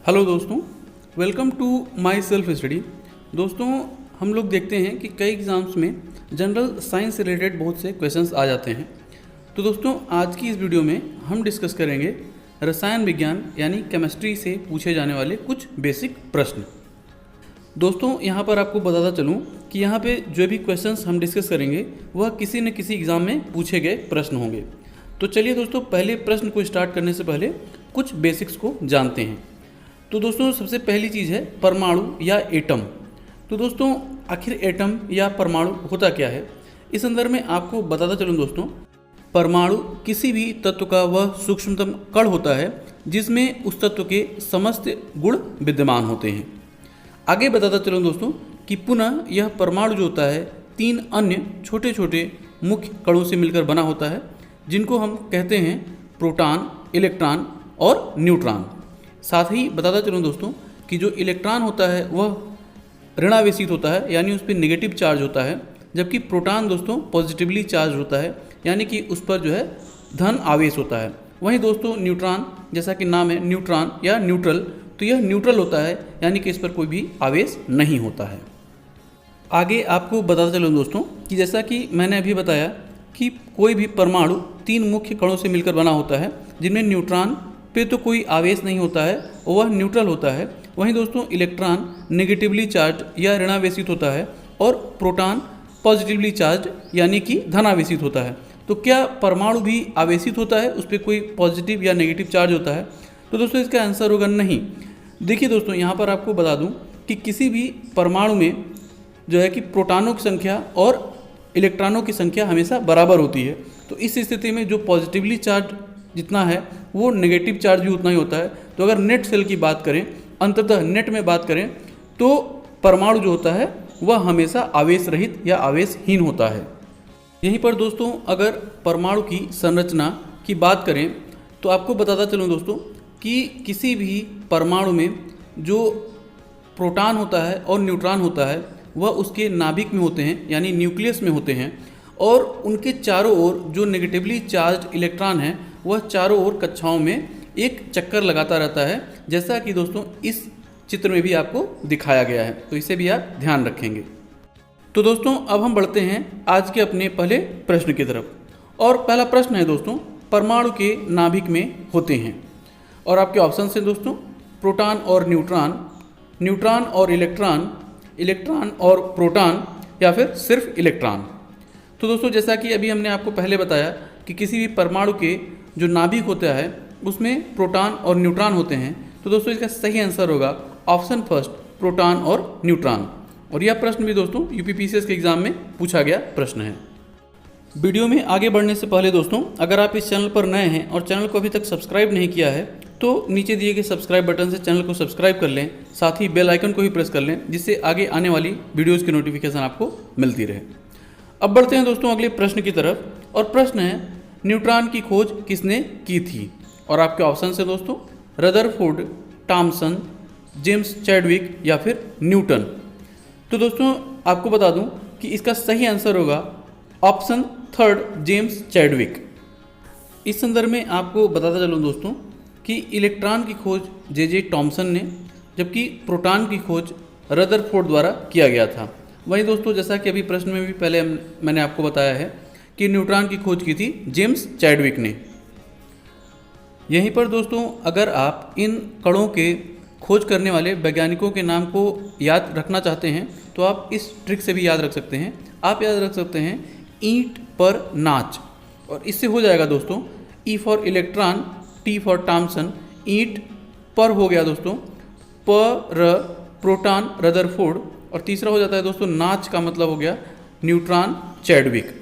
Hello दोस्तों, welcome to my self study. दोस्तों, हम लोग देखते हैं कि कई एग्ज़ाम्स में जनरल साइंस से रिलेटेड बहुत से क्वेश्चंस आ जाते हैं। तो दोस्तों, आज की इस वीडियो में हम डिस्कस करेंगे रसायन विज्ञान यानी केमिस्ट्री से पूछे जाने वाले कुछ बेसिक प्रश्न। दोस्तों, यहाँ पर आपको बताता चलूँ कि यहाँ पे जो भी क्वेश्चंस हम डिस्कस करेंगे वह किसी न किसी एग्ज़ाम में पूछे गए प्रश्न होंगे। तो चलिए दोस्तों, पहले प्रश्न को स्टार्ट करने से पहले कुछ बेसिक्स को जानते हैं। तो दोस्तों, सबसे पहली चीज़ है परमाणु या एटम। तो दोस्तों, आखिर एटम या परमाणु होता क्या है, इस संदर्भ में आपको बताता चलूँ दोस्तों। परमाणु किसी भी तत्व का वह सूक्ष्मतम कण होता है जिसमें उस तत्व के समस्त गुण विद्यमान होते हैं। आगे बताता चलूँ दोस्तों कि पुनः यह परमाणु जो होता है 3 अन्य छोटे छोटे मुख्य कणों से मिलकर बना होता है, जिनको हम कहते हैं प्रोटॉन, इलेक्ट्रॉन और न्यूट्रॉन। साथ ही बताता चलूँ दोस्तों कि जो इलेक्ट्रॉन होता है वह ऋणावेशित होता है, यानी उस पर नेगेटिव चार्ज होता है, जबकि प्रोटॉन दोस्तों पॉजिटिवली चार्ज होता है, यानी कि उस पर जो है धन आवेश होता है। वहीं दोस्तों न्यूट्रॉन, जैसा कि नाम है न्यूट्रॉन या न्यूट्रल, तो यह न्यूट्रल होता है, यानी कि इस पर कोई भी आवेश नहीं होता है। आगे आपको बताता चलूँ दोस्तों कि जैसा कि मैंने अभी बताया कि कोई भी परमाणु 3 मुख्य कणों से मिलकर बना होता है, जिनमें न्यूट्रॉन पे तो कोई आवेश नहीं होता है, वह न्यूट्रल होता है। वहीं दोस्तों इलेक्ट्रॉन नेगेटिवली चार्ज या ऋणावेशित होता है और प्रोटॉन पॉजिटिवली चार्ज यानी कि धनावेशित होता है। तो क्या परमाणु भी आवेशित होता है, उस पर कोई पॉजिटिव या नेगेटिव चार्ज होता है? तो दोस्तों इसका आंसर होगा नहीं। देखिए दोस्तों, यहाँ पर आपको बता दूँ कि किसी भी परमाणु में जो है कि प्रोटॉनों की संख्या और इलेक्ट्रॉनों की संख्या हमेशा बराबर होती है। तो इस स्थिति में जो पॉजिटिवली चार्ज जितना है वो नेगेटिव चार्ज भी उतना ही होता है। तो अगर नेट सेल की बात करें, अंततः नेट में बात करें, तो परमाणु जो होता है वह हमेशा आवेश रहित या आवेशहीन होता है। यहीं पर दोस्तों अगर परमाणु की संरचना की बात करें तो आपको बताता चलूँ दोस्तों कि किसी भी परमाणु में जो प्रोटॉन होता है और न्यूट्रॉन होता है वह उसके नाभिक में होते हैं, यानी न्यूक्लियस में होते हैं, और उनके चारों ओर जो नेगेटिवली चार्ज इलेक्ट्रॉन है वह चारों ओर कक्षाओं में एक चक्कर लगाता रहता है, जैसा कि दोस्तों इस चित्र में भी आपको दिखाया गया है। तो इसे भी आप ध्यान रखेंगे। तो दोस्तों अब हम बढ़ते हैं आज के अपने पहले प्रश्न की तरफ। और पहला प्रश्न है दोस्तों, परमाणु के नाभिक में होते हैं, और आपके ऑप्शन हैं दोस्तों प्रोटॉन और न्यूट्रॉन, न्यूट्रॉन और इलेक्ट्रॉन, इलेक्ट्रॉन और प्रोटॉन, या फिर सिर्फ इलेक्ट्रॉन। तो दोस्तों जैसा कि अभी हमने आपको पहले बताया कि किसी भी परमाणु के जो नाभिक होता है उसमें प्रोटॉन और न्यूट्रॉन होते हैं। तो दोस्तों इसका सही आंसर होगा ऑप्शन फर्स्ट, प्रोटॉन और न्यूट्रॉन। और यह प्रश्न भी दोस्तों यूपीपीसीएस के एग्जाम में पूछा गया प्रश्न है। वीडियो में आगे बढ़ने से पहले दोस्तों अगर आप इस चैनल पर नए हैं और चैनल को अभी तक सब्सक्राइब नहीं किया है तो नीचे दिए गए सब्सक्राइब बटन से चैनल को सब्सक्राइब कर लें, साथ ही बेल आइकन को भी प्रेस कर लें, जिससे आगे आने वाली वीडियोज़ की नोटिफिकेशन आपको मिलती रहे। अब बढ़ते हैं दोस्तों अगले प्रश्न की तरफ, और प्रश्न है न्यूट्रॉन की खोज किसने की थी? और आपके ऑप्शन है दोस्तों रदरफोर्ड, टॉमसन, जेम्स चैडविक, या फिर न्यूटन। तो दोस्तों आपको बता दूं कि इसका सही आंसर होगा ऑप्शन थर्ड, जेम्स चैडविक। इस संदर्भ में आपको बताता चलूँ दोस्तों कि इलेक्ट्रॉन की खोज जे टॉमसन ने, जबकि प्रोटॉन की खोज रदरफोर्ड द्वारा किया गया था। वहीं दोस्तों जैसा कि अभी प्रश्न में भी पहले मैंने आपको बताया है कि न्यूट्रॉन की खोज की थी जेम्स चैडविक ने। यहीं पर दोस्तों अगर आप इन कणों के खोज करने वाले वैज्ञानिकों के नाम को याद रखना चाहते हैं तो आप इस ट्रिक से भी याद रख सकते हैं। आप याद रख सकते हैं ईंट पर नाच, और इससे हो जाएगा दोस्तों E for electron, T for Thomson, ईंट पर हो गया दोस्तों, पर प्रोटॉन रदरफोर्ड, और तीसरा हो जाता है दोस्तों नाच का मतलब हो गया न्यूट्रॉन चैडविक।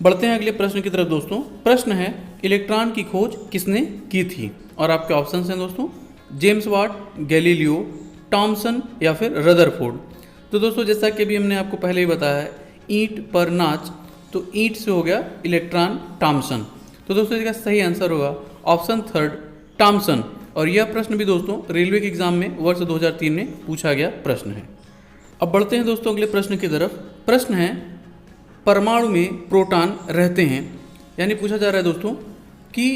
बढ़ते हैं अगले प्रश्न की तरफ दोस्तों। प्रश्न है इलेक्ट्रॉन की खोज किसने की थी? और आपके ऑप्शन हैं दोस्तों जेम्स वाट, गैलीलियो, टॉमसन, या फिर रदरफोर्ड। तो दोस्तों जैसा कि अभी हमने आपको पहले ही बताया है ईंट पर नाच, तो ईंट से हो गया इलेक्ट्रॉन टॉमसन। तो दोस्तों इसका सही आंसर होगा ऑप्शन थर्ड, टॉमसन। और यह प्रश्न भी दोस्तों रेलवे के एग्जाम में वर्ष 2003 में पूछा गया प्रश्न है। अब बढ़ते हैं दोस्तों अगले प्रश्न की तरफ। प्रश्न है परमाणु में प्रोटॉन रहते हैं, यानी पूछा जा रहा है दोस्तों कि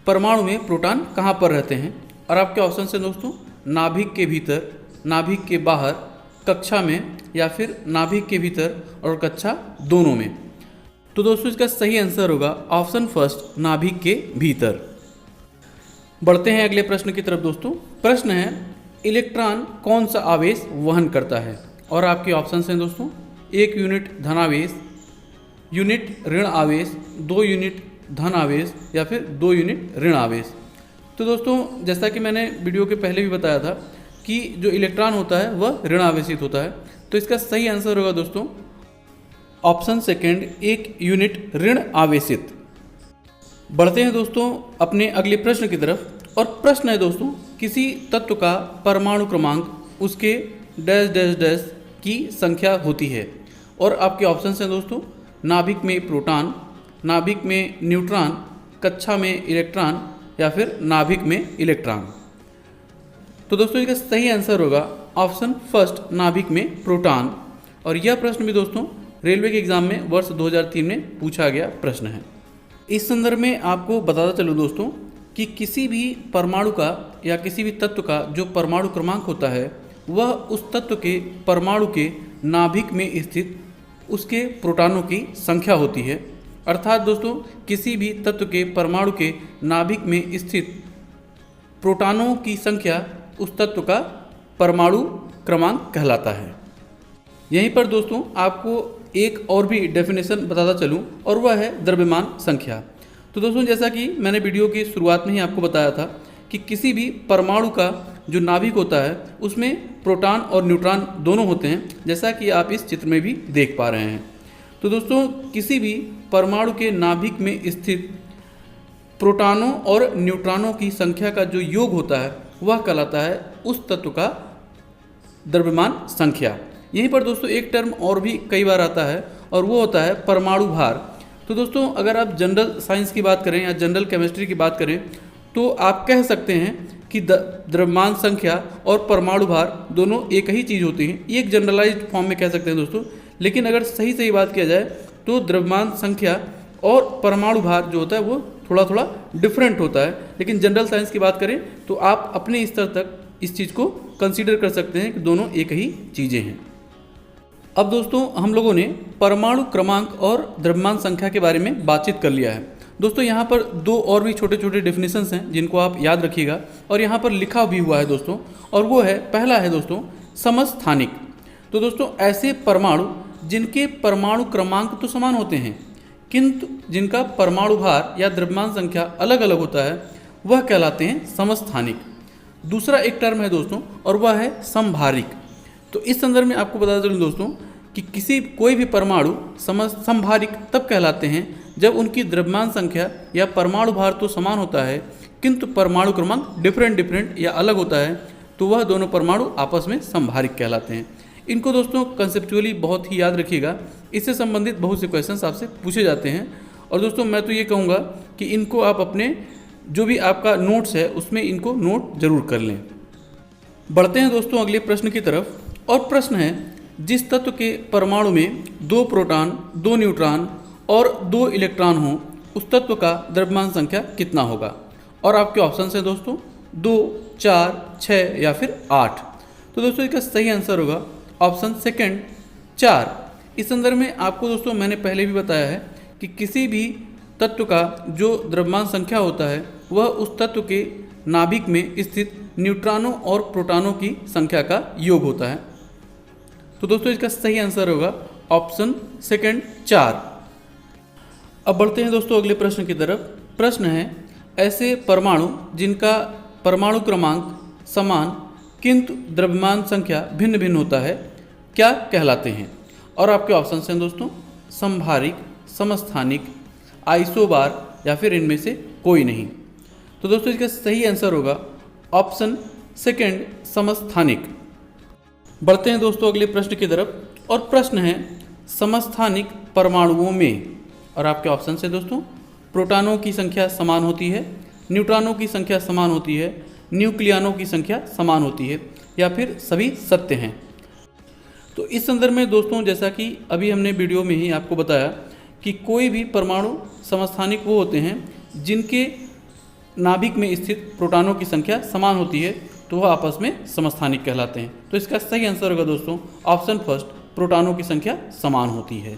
परमाणु में प्रोटॉन कहाँ पर रहते हैं। और आपके ऑप्शन है दोस्तों नाभिक के भीतर, नाभिक के बाहर, कक्षा में या फिर नाभिक के भीतर और कक्षा दोनों में। तो दोस्तों इसका सही आंसर होगा ऑप्शन फर्स्ट, नाभिक के भीतर। बढ़ते हैं अगले प्रश्न की तरफ दोस्तों। प्रश्न है इलेक्ट्रॉन कौन सा आवेश वहन करता है, और आपके ऑप्शन हैं दोस्तों 1 यूनिट धनावेश, यूनिट ऋण आवेश, 2 यूनिट धन आवेश या फिर 2 यूनिट ऋण आवेश। तो दोस्तों जैसा कि मैंने वीडियो के पहले भी बताया था कि जो इलेक्ट्रॉन होता है वह ऋण आवेशित होता है, तो इसका सही आंसर होगा दोस्तों ऑप्शन सेकंड, 1 यूनिट ऋण आवेशित। बढ़ते हैं दोस्तों अपने अगले प्रश्न की तरफ, और प्रश्न है दोस्तों किसी तत्व का परमाणु क्रमांक उसके डैश डैश डैश की संख्या होती है, और आपके ऑप्शन हैं दोस्तों नाभिक में प्रोटॉन, नाभिक में न्यूट्रॉन, कक्षा में इलेक्ट्रॉन या फिर नाभिक में इलेक्ट्रॉन। तो दोस्तों इसका सही आंसर होगा ऑप्शन फर्स्ट, नाभिक में प्रोटॉन। और यह प्रश्न भी दोस्तों रेलवे के एग्जाम में वर्ष 2003 में पूछा गया प्रश्न है। इस संदर्भ में आपको बताता चलूँ दोस्तों कि किसी भी परमाणु का या किसी भी तत्व का जो परमाणु क्रमांक होता है वह उस तत्व के परमाणु के नाभिक में स्थित उसके प्रोटॉनों की संख्या होती है। अर्थात दोस्तों किसी भी तत्व के परमाणु के नाभिक में स्थित प्रोटॉनों की संख्या उस तत्व का परमाणु क्रमांक कहलाता है। यहीं पर दोस्तों आपको एक और भी डेफिनेशन बताता चलूं, और वह है द्रव्यमान संख्या। तो दोस्तों जैसा कि मैंने वीडियो की शुरुआत में ही आपको बताया था कि किसी भी परमाणु का जो नाभिक होता है उसमें प्रोटॉन और न्यूट्रॉन दोनों होते हैं, जैसा कि आप इस चित्र में भी देख पा रहे हैं। तो दोस्तों किसी भी परमाणु के नाभिक में स्थित प्रोटॉनों और न्यूट्रॉनों की संख्या का जो योग होता है वह कहलाता है उस तत्व का द्रव्यमान संख्या। यहीं पर दोस्तों एक टर्म और भी कई बार आता है, और वो होता है परमाणु भार। तो दोस्तों अगर आप जनरल साइंस की बात करें या जनरल केमिस्ट्री की बात करें तो आप कह सकते हैं कि द्रव्यमान संख्या और परमाणु भार दोनों एक ही चीज़ होती हैं। ये एक जनरलाइज्ड फॉर्म में कह सकते हैं दोस्तों, लेकिन अगर सही बात किया जाए तो द्रव्यमान संख्या और परमाणु भार जो होता है वो थोड़ा थोड़ा डिफरेंट होता है। लेकिन जनरल साइंस की बात करें तो आप अपने स्तर तक इस चीज़ को कंसीडर कर सकते हैं कि दोनों एक ही चीज़ें हैं। अब दोस्तों हम लोगों ने परमाणु क्रमांक और द्रव्यमान संख्या के बारे में बातचीत कर लिया है। दोस्तों यहाँ पर 2 और भी छोटे छोटे डेफिनेशंस हैं जिनको आप याद रखिएगा, और यहाँ पर लिखा भी हुआ है दोस्तों, और वो है पहला है दोस्तों समस्थानिक। तो दोस्तों ऐसे परमाणु जिनके परमाणु क्रमांक तो समान होते हैं किंतु जिनका परमाणु भार या द्रव्यमान संख्या अलग अलग होता है वह कहलाते हैं समस्थानिक। दूसरा एक टर्म है दोस्तों और वह है समभारिक। तो इस संदर्भ में आपको बताता चलूं दोस्तों कि कोई भी परमाणु समभारिक तब कहलाते हैं जब उनकी द्रव्यमान संख्या या परमाणु भार तो समान होता है किंतु परमाणु क्रमांक डिफरेंट या अलग होता है, तो वह दोनों परमाणु आपस में समभारिक कहलाते हैं। इनको दोस्तों कंसेप्चुअली बहुत ही याद रखिएगा, इससे संबंधित बहुत से क्वेश्चंस आपसे पूछे जाते हैं। और दोस्तों मैं तो ये कहूँगा कि इनको आप अपने जो भी आपका नोट्स है उसमें इनको नोट जरूर कर लें। बढ़ते हैं दोस्तों अगले प्रश्न की तरफ, और प्रश्न है जिस तत्व के परमाणु में 2 प्रोटॉन, 2 न्यूट्रॉन और 2 इलेक्ट्रॉन हों उस तत्व का द्रव्यमान संख्या कितना होगा। और आपके ऑप्शन है दोस्तों 2, 4, 6 या फिर 8। तो दोस्तों इसका सही आंसर होगा ऑप्शन सेकंड 4। इस संदर्भ में आपको दोस्तों मैंने पहले भी बताया है कि किसी भी तत्व का जो द्रव्यमान संख्या होता है वह उस तत्व के नाभिक में स्थित न्यूट्रॉनों और प्रोटॉनों की संख्या का योग होता है। तो दोस्तों इसका सही आंसर होगा ऑप्शन सेकंड 4। अब बढ़ते हैं दोस्तों अगले प्रश्न की तरफ। प्रश्न है ऐसे परमाणु जिनका परमाणु क्रमांक समान किंतु द्रव्यमान संख्या भिन्न भिन्न होता है क्या कहलाते हैं। और आपके ऑप्शन हैं दोस्तों समभारिक, समस्थानिक, आइसोबार या फिर इनमें से कोई नहीं। तो दोस्तों इसका सही आंसर होगा ऑप्शन सेकंड समस्थानिक। बढ़ते हैं दोस्तों अगले प्रश्न की तरफ, और प्रश्न है समस्थानिक परमाणुओं में। और आपके ऑप्शन है दोस्तों प्रोटॉनों की संख्या समान होती है, न्यूट्रॉनों की संख्या समान होती है, न्यूक्लियनों की संख्या समान होती है, या फिर सभी सत्य हैं। तो इस संदर्भ में दोस्तों जैसा कि अभी हमने वीडियो में ही आपको बताया कि कोई भी परमाणु समस्थानिक वो होते हैं जिनके नाभिक में स्थित प्रोटॉनों की संख्या समान होती है तो वह आपस में समस्थानिक कहलाते हैं। तो इसका सही आंसर होगा दोस्तों ऑप्शन फर्स्ट, प्रोटॉनों की संख्या समान होती है।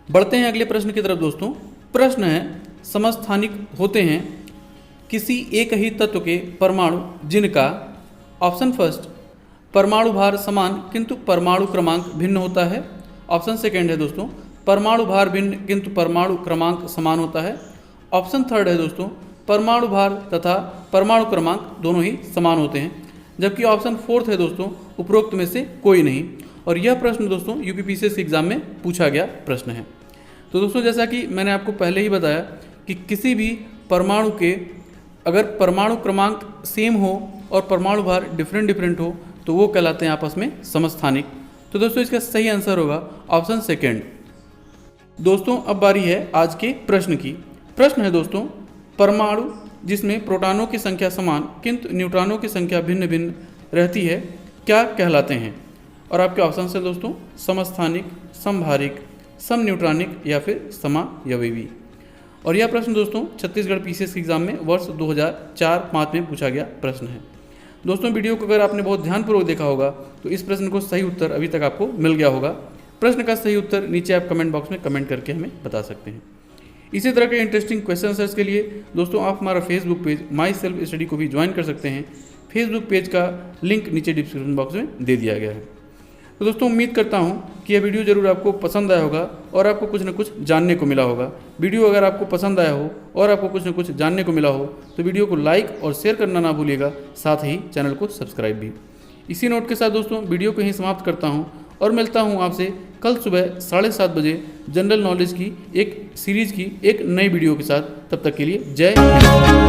बढ़ते हैं अगले प्रश्न की तरफ दोस्तों। प्रश्न है, समस्थानिक होते हैं किसी एक ही तत्व के परमाणु जिनका ऑप्शन फर्स्ट परमाणु भार समान किंतु परमाणु क्रमांक भिन्न होता है। ऑप्शन सेकेंड है दोस्तों परमाणु भार भिन्न किंतु परमाणु क्रमांक समान होता है। ऑप्शन थर्ड है दोस्तों परमाणु भार तथा परमाणु क्रमांक दोनों ही समान होते हैं। जबकि ऑप्शन फोर्थ है दोस्तों उपरोक्त में से कोई नहीं। और यह प्रश्न दोस्तों यूपीपीसीएससी एग्जाम में पूछा गया प्रश्न है। तो दोस्तों जैसा कि मैंने आपको पहले ही बताया कि किसी भी परमाणु के अगर परमाणु क्रमांक सेम हो और परमाणु भार डिफरेंट हो तो वो कहलाते हैं आपस में समस्थानिक। तो दोस्तों इसका सही आंसर होगा ऑप्शन सेकेंड। दोस्तों अब बारी है आज के प्रश्न की। प्रश्न है दोस्तों, परमाणु जिसमें प्रोटॉनों की संख्या समान किंतु न्यूट्रॉनों की संख्या भिन्न भिन्न रहती है क्या कहलाते हैं? और आपके ऑप्शन है दोस्तों समस्थानिक, समभारिक, समन्यूट्रॉनिक या फिर समावयवी। और यह प्रश्न दोस्तों छत्तीसगढ़ पीसीएस एग्जाम में वर्ष 2004-05 में पूछा गया प्रश्न है। दोस्तों वीडियो को अगर आपने बहुत ध्यानपूर्वक देखा होगा तो इस प्रश्न को सही उत्तर अभी तक आपको मिल गया होगा। प्रश्न का सही उत्तर नीचे आप कमेंट बॉक्स में कमेंट करके हमें बता सकते हैं। इसी तरह के इंटरेस्टिंग क्वेश्चन आंसर्स के लिए दोस्तों आप हमारा Facebook page my self study को भी ज्वाइन कर सकते हैं। फेसबुक पेज का लिंक नीचे डिस्क्रिप्शन बॉक्स में दे दिया गया है। तो दोस्तों उम्मीद करता हूं कि यह वीडियो जरूर आपको पसंद आया होगा और आपको कुछ न कुछ जानने को मिला होगा। वीडियो अगर आपको पसंद आया हो और आपको कुछ न कुछ जानने को मिला हो तो वीडियो को लाइक और शेयर करना ना भूलिएगा, साथ ही चैनल को सब्सक्राइब भी। इसी नोट के साथ दोस्तों वीडियो को यहीं समाप्त करता हूँ और मिलता हूँ आपसे कल सुबह 7:30 बजे जनरल नॉलेज की एक सीरीज की एक नई वीडियो के साथ। तब तक के लिए जय हिंद।